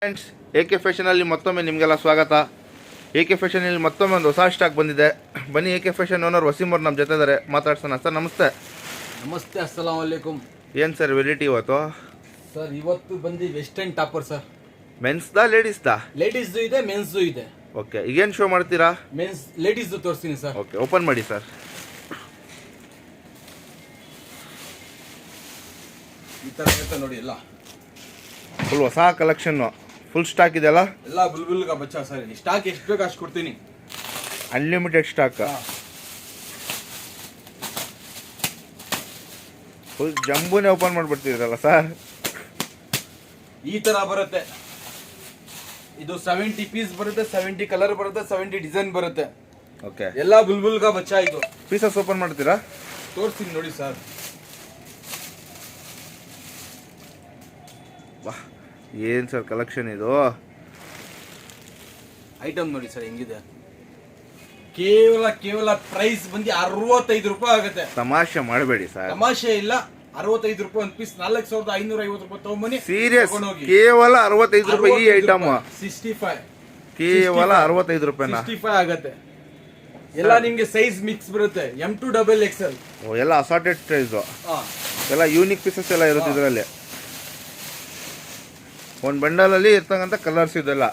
Friends, A K ಫ್ಯಾಷನಲ್ಲಿ ಮತ್ತೊಮ್ಮೆ ನಿಮಗೆಲ್ಲ ಸ್ವಾಗತ. ಎಕೆ ಫ್ಯಾಷನಲ್ಲಿ ಮತ್ತೊಮ್ಮೆ ಒಂದು ಹೊಸ ಸ್ಟಾಕ್ ಬಂದಿದೆ. ಬನ್ನಿ, ಎಕೆ ಫ್ಯಾಷನ್ ಓನರ್ ವಸೀಮ್ ಅವ್ರು ನಮ್ಮ ಜೊತೆ ಇದ್ದಾರೆ, ಮಾತಾಡ್ಸೋಣ. ಸರ್ ನಮಸ್ತೆ. ನಮಸ್ತೆ, ಅಸ್ಸಲಾಂ ವಲೈಕುಮ್. ಏನು ಸರ್ ವೆರೈಟಿ ಇವತ್ತು? ಸರ್ ಇವತ್ತು ಬಂದು ವೆಸ್ಟರ್ನ್ ಟಾಪರ್ ಸರ್. ಮೆನ್ಸ್ದಾ ಲೇಡೀಸ್ದಾ? ಲೇಡೀಸ್ದು ಇದೆ, ಮೆನ್ಸ್ದು ಇದೆ. ಓಕೆ, ಈಗೇನು ಶೋ ಮಾಡ್ತೀರಾ? ಮೆನ್ಸ್ ಲೇಡೀಸ್ದು ತೋರಿಸ್ತೀನಿ ಸರ್. ಓಕೆ, ಓಪನ್ ಮಾಡಿ ಸರ್. ಈ ಥರ ಇರುತ್ತೆ ನೋಡಿ, ಎಲ್ಲ ಫುಲ್ ಹೊಸ ಕಲೆಕ್ಷನ್ನು, ಫುಲ್ ಸ್ಟಾಕ್ ಇದೆಯಲ್ಲ? ಎಲ್ಲ ಬುಲ್ಬುಲ್ಗ ಬಚ್ಚ ಸರ್. ಸ್ಟಾಕ್ ಎಷ್ಟು ಬೇಕು ಅಷ್ಟು ಕೊಡ್ತೀನಿ, ಅನ್ಲಿಮಿಟೆಡ್ ಸ್ಟಾಕ್. ಫುಲ್ ಜಂಬೂನೇ ಓಪನ್ ಮಾಡಿಬಿಡ್ತಿದ್ರಲ್ಲ ಸರ್. ಈ ಥರ ಬರುತ್ತೆ. ಇದು 70 ಪೀಸ್ ಬರುತ್ತೆ, 70 ಕಲರ್ ಬರುತ್ತೆ, 70 ಡಿಸೈನ್ ಬರುತ್ತೆ. ಓಕೆ, ಎಲ್ಲ ಬುಲ್ಬುಲ್ಗ ಬಚ್ಚ. ಇದು ಪೀಸಸ್ ಓಪನ್ ಮಾಡ್ತೀರಾ? ತೋರಿಸ್ತೀನಿ ನೋಡಿ ಸರ್. ವಾಹ್, ಏನು ಸರ್ ಕಲೆಕ್ಷನ್ ಇದು! ಐಟಮ್ ನೋಡಿ ಸರ್ ಹೆಂಗಿದೆ. ಕೇವಲ ಪ್ರೈಸ್ ಬಂದು 65 ರೂಪಾಯಿ ಆಗುತ್ತೆ. ತಮಾಷೆ ಮಾಡಬೇಡಿ ಸರ್. ತಮಾಷೆ ಇಲ್ಲ, 65 ರೂಪಾಯಿ ಒಂದು ಪೀಸ್. 4550 ರೂಪಾಯಿ ತಗೊಂಬನ್ನಿ. ಸೀರಿಯಸ್, ಕೇವಲ 65 ರೂಪಾಯಿ ಈ ಐಟಮ್. 65 ಕೇವಲ 65 ರೂಪಾಯಿನ 65 ಆಗತ್ತೆ. ಎಲ್ಲ ನಿಮ್ಗೆ ಸೈಜ್ ಮಿಕ್ಸ್ ಬರುತ್ತೆ, M2 XXL. ಎಲ್ಲ ಅಸಾರ್ಟೆಡ್ ಪ್ರೈಸ್, ಎಲ್ಲ ಯೂನಿಕ್ ಪೀಸಸ್ ಎಲ್ಲ ಇರುತ್ತೆ ಇದರಲ್ಲಿ. ಒಂದು ಬಂಡಲಲ್ಲಿ ಇರ್ತಕ್ಕಂಥ ಕಲರ್ಸ್ ಇದೆಲ್ಲ.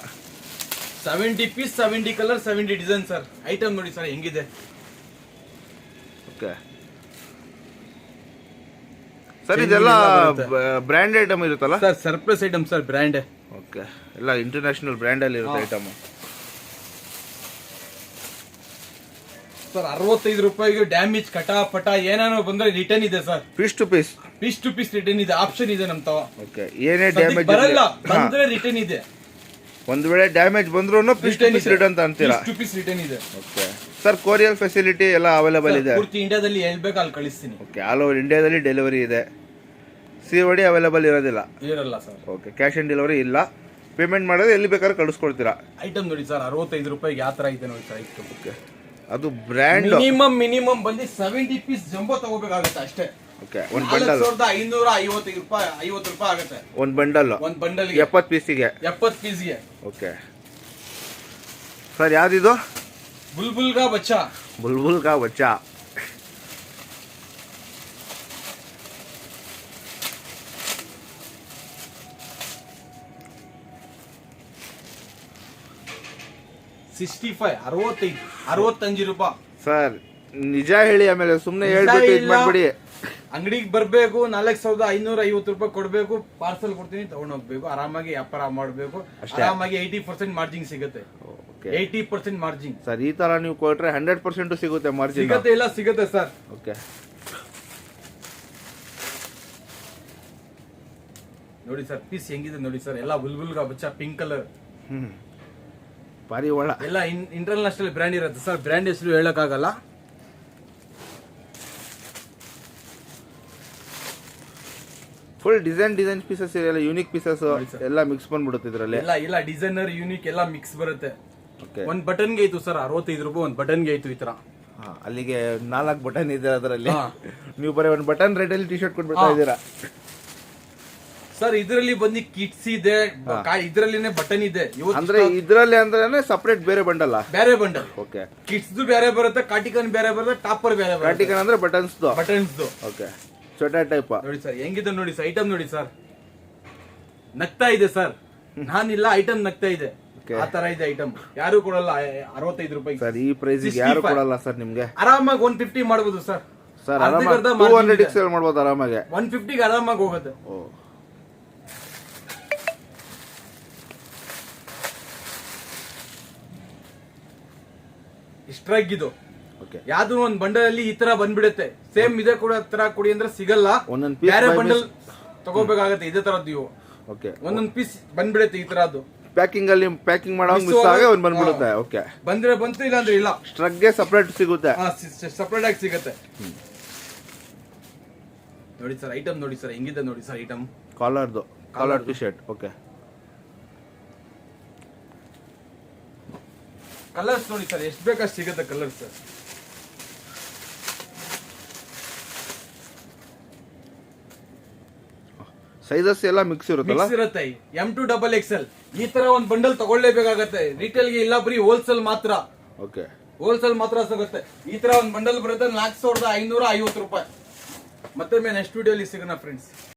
70 piece, 70 colour, 70 design sir. Item ನೋಡಿ ಸರ್ ಹೆಂಗಿದೆ. ಓಕೆ ಸರ್, ಇದೆಲ್ಲ ಬ್ರ್ಯಾಂಡ್ ಐಟಮ್ ಇರುತ್ತಲ್ಲ sir? Surprise item sir, brand. Okay, ಎಲ್ಲ ಇಂಟರ್ನ್ಯಾಷನಲ್ ಬ್ರ್ಯಾಂಡಲ್ಲಿ ಇರುತ್ತೆ ಐಟಮ್. ಸರ್ 65 ರೂಪಾಯಿಗೆ ಡ್ಯಾಮೇಜ್ ಕಟಾಪಟ ಏನೇನೋ ಬಂದ್ರೆ ರಿಟರ್ನ್ ಇದೆ sir. Piece to piece return ಇದೆ, ಆಪ್ಷನ್ ಇದೆ ನಮ್ ತವ. ಓಕೆ, ಏನೇ ಡ್ಯಾಮೇಜ್ ಬರಲ್ಲ, ಬಂದ್ರೆ ರಿಟರ್ನ್ ಇದೆ. ಒಂದು ವೇಳೆ ಡ್ಯಾಮೇಜ್ ಬಂದ್ರೂ ಪೀಸ್ ಟು ಪೀಸ್ ರಿಟರ್ನ್ ಅಂತೀರಾ? ಪೀಸ್ ರಿಟರ್ನ್ ಇದೆ. ಓಕೆ ಸರ್, ಕೊರಿಯರ್ ಫೆಸಿಲಿಟಿ ಎಲ್ಲ ಅವೈಲೇಬಲ್ ಇದೆ? ಪೂರ್ತಿ ಇಂಡಿಯಾದಲ್ಲಿ ಹೇಳ್ಬೇಕು ಅಲ್ಲಿ ಕಳಿಸ್ತೀನಿ. ಓಕೆ, ಆಲ್ ಓವರ್ ಇಂಡಿಯಾದಲ್ಲಿ ಡೆಲಿವರಿ ಇದೆ. COD ಅವೈಲೇಬಲ್ ಇರೋದಿಲ್ಲ? ಇರಲ್ಲ sir. Okay, cash on delivery ಇಲ್ಲ. ಪೇಮೆಂಟ್ ಮಾಡೋದು ಎಲ್ಲಿ ಬೇಕಾದ್ರೂ ಕಳಿಸ್ಕೊಡ್ತೀರಾ? ಐಟಮ್ ನೋಡಿ ಸರ್, 65 ರೂಪಾಯಿಗೆ ಯಾವ ತರ ಇದೆ ನೋಡಿ ಸರ್ ಐಟಮ್. ಓಕೆ, ಅದು ಬ್ರ್ಯಾಂಡ್. ಮಿನಿಮಮ್ ಬಂದು 70 ಪೀಸ್ ಜಂಬೋ ತಗೋಬೇಕಾಗುತ್ತೆ ಅಷ್ಟೇ. ಓಕೆ, ಒಂದು ಬಂಡಲ್ 4550 ರೂಪಾಯಿ, 50 ರೂಪಾಯಿ ಆಗುತ್ತೆ ಒಂದು ಬಂಡಲ್. ಒಂದು ಬಂಡಲ್ 70 ಪೀಸಿಗೆ. 70 ಪೀಸ್ಗೆ. ಓಕೆ ಸರ್, ಯಾವ್ದಿದು? ಬುಲ್ಬುಲ್ಗಾ ಬಚ್ಚಾ. ಬುಲ್ಬುಲ್ಗಾ ಬಚ್ಚಾ. $65 ರೂಪಾಯಿ ಸರ್. ನಿಜ ಹೇಳಿ, ಆಮೇಲೆ ಸುಮ್ಮನೆ ಹೇಳ್ಬಿಟ್ಟು ಇದು ಮಾಡ್ಬಿಡಿ. ಅಂಗಡಿಗೆ ಬರ್ಬೇಕು, 4550 ರೂಪಾಯಿ ಕೊಡ್ಬೇಕು, ಪಾರ್ಸಲ್ ಕೊಡ್ತೀನಿ, ತಗೊಂಡ್ ಹೋಗ್ಬೇಕು, ಆರಾಮಾಗಿ ವ್ಯಾಪಾರ ಮಾಡ್ಬೇಕು. ಆರಾಮಾಗಿ 80% ಮಾರ್ಜಿನ್ ಸಿಗುತ್ತೆ. 80% ಮಾರ್ಜಿನ್ ಸರ್. ಈ ತರ ನೀವು ಕೊಟ್ರೆ 100% ಸಿಗುತ್ತೆ ಮಾರ್ಜಿನ್. ಸಿಗುತ್ತೆ, ಇಲ್ಲ ಸಿಗುತ್ತೆ ಸರ್. ಓಕೆ ನೋಡಿ ಸರ್, ಪೀಸ್ ಹೆಂಗಿದೆ ನೋಡಿ ಸರ್. ಎಲ್ಲ ಬುಲ್ಬುಲ್ಗಾ ಬಚ್ಚಾ, ಪಿಂಕ್ ಕಲರ್. ಭಾರಿ ಒಳ್ಳ. ಎಲ್ಲ ಇಂಟರ್ನ್ಯಾಷನಲ್ ಬ್ರ್ಯಾಂಡ್ ಇರುತ್ತೆ ಸರ್. ಬ್ರ್ಯಾಂಡ್ ಹೆಸರು ಹೇಳಕ್ಕಾಗಲ್ಲ. ಫುಲ್ ಡಿಸೈನ್ ಪೀಸಸ್ ಎಲ್ಲ, ಯೂನಿಕ್ ಪೀಸಸ್ ಎಲ್ಲ ಮಿಕ್ಸ್ ಬಂದ್ಬಿಡುತ್ತೆ ಇದರಲ್ಲಿ. ಎಲ್ಲ ಡಿಸೈನರ್, ಯೂನಿಕ್ ಎಲ್ಲ ಮಿಕ್ಸ್ ಬರುತ್ತೆ. ಒಂದ್ ಬಟನ್ಗೆ ಆಯ್ತು ಸರ್ 65 ರೂಪಾಯಿ. ಒಂದ್ ಬಟನ್ಗೆ ಆಯ್ತು ಈ ತರ. ಅಲ್ಲಿಗೆ 4 ಬಟನ್ ಇದೆ ಅದರಲ್ಲಿ. ನೀವು ಬರೀ ಒಂದು ಬಟನ್ ರೇಟಲ್ಲಿ ಟಿ ಶರ್ಟ್ ಕೊಟ್ಬಿಡ್ತಾ ಇದ್ದೀರಾ ಸರ್. ಇದರಲ್ಲಿ ಬಂದು ಕಿಟ್ಸ್ ಇದೆ, ಇದ್ರಲ್ಲಿನೇ ಬಟನ್ ಇದೆ. ಅಂದ್ರೆ ಇದ್ರಲ್ಲಿ ಅಂದ್ರೆ ಸಪರೇಟ್ ಬೇರೆ ಬಂಡಲ್ಲ? ಬೇರೆ ಬಂಡಲ್. ಓಕೆ, ಕಿಟ್ಸ್ ಬೇರೆ ಬರುತ್ತೆ, ಕಾಟಿಕನ್ ಬೇರೆ ಬರುತ್ತೆ, ಟಾಪರ್ ಬೇರೆ ಬರುತ್ತೆ. ಕಾಟಿಕನ್ ಅಂದ್ರೆ ಬಟನ್ಸ್. ಓಕೆ, ಚೋಟಾ ಟೈಪ್ ನೋಡಿ ಸರ್ ಹೆಂಗಿದೆ ನೋಡಿ ಸರ್. ಐಟಮ್ ನೋಡಿ ಸರ್, ನಗ್ತಾ ಇದೆ ಸರ್. ನಾನಿಲ್ಲ, ಐಟಮ್ ನಗ್ತಾ ಇದೆ. ಆ ತರ ಇದೆ ಐಟಮ್. ಯಾರು ಕೊಡಲ್ಲ 65 ರೂಪಾಯಿ ಸರ್. ಈ ಪ್ರೈಸ್ ಯಾರು ಕೊಡಲ್ಲ ಸರ್ ನಿಮ್ಗೆ. ಆರಾಮಾಗಿ 150 ಮಾಡಬಹುದು ಸರ್. ಸರ್ 200 ಸೇಲ್ ಮಾಡಬಹುದು ಆರಾಮಾಗಿ. 150ಗೆ ಆರಾಮಾಗಿ ಹೋಗುತ್ತೆ. ಸ್ಟ್ರೈಕ್ ಇದು. ಯಾವ್ದು ಒಂದ್ ಬಂಡಲ್ ಅಲ್ಲಿ ಈ ತರ ಬಂದ್ಬಿಡುತ್ತೆ. ಸೇಮ್ ಇದೇ ಕೂಡ ತರ ಕೊಡಿ ಅಂದ್ರೆ ಸಿಗಲ್ಲ. ಬೇರೆ ಬಂಡಲ್ ತಗೋಬೇಕಾಗತ್ತೆ ಇದೇ ತರದ್ದು ಇವು. ಒಂದೊಂದ್ ಪೀಸ್ ಬಂದ್ಬಿಡುತ್ತೆ ಈ ತರದ್ದು. ಪ್ಯಾಕಿಂಗ್ ಅಲ್ಲಿ ಪ್ಯಾಕಿಂಗ್ ಮಾಡೋ ಮಿಸ್ ಆಗಿ ಒಂದ್ ಬಂದ್ಬಿಡುತ್ತೆ. ಓಕೆ, ಬಂದ್ರೆ ಬಂತು, ಇಲ್ಲ ಅಂದ್ರೆ ಇಲ್ಲ. ಸ್ಟ್ರಕ್ ಗೆ ಸಪರೇಟ್ ಸಿಗುತ್ತೆ. ಸಪರೇಟ್ ಆಗಿ ಸಿಗುತ್ತೆ. ನೋಡಿ ಸರ್ ಐಟಮ್ ನೋಡಿ ಸರ್ ಹೆಂಗಿದೆ ನೋಡಿ sir item. Collar T shirt. Okay, colours ನೋಡಿ ಸರ್, ಎಷ್ಟು ಬೇಕಷ್ಟು ಸಿಗುತ್ತೆ ಕಲರ್ಸ್. ಸೈಜಸ್ ಎಲ್ಲ ಮಿಕ್ಸ್ ಇರುತ್ತಲ್ಲ? ಮಿಕ್ಸ್ ಇರುತ್ತೆ. M2 XXL ಈ ತರ ಒಂದ್ ಬಂಡಲ್ ತಗೊಳ್ಳೇಬೇಕಾಗತ್ತೆ. ರಿಟೇಲ್ಗೆ ಇಲ್ಲ, ಬರೀ ಹೋಲ್ಸೇಲ್ ಮಾತ್ರ. ಓಕೆ, ಹೋಲ್ಸೇಲ್ ಮಾತ್ರ ಸಿಗುತ್ತೆ. ಈ ತರ ಒಂದ್ ಬಂಡಲ್ ಬರುತ್ತೆ 4,550 ರೂಪಾಯಿ. ಮತ್ತೆ ನೆಕ್ಸ್ಟ್ ವಿಡಿಯೋಲಿ ಸಿಗೋಣ ಫ್ರೆಂಡ್ಸ್.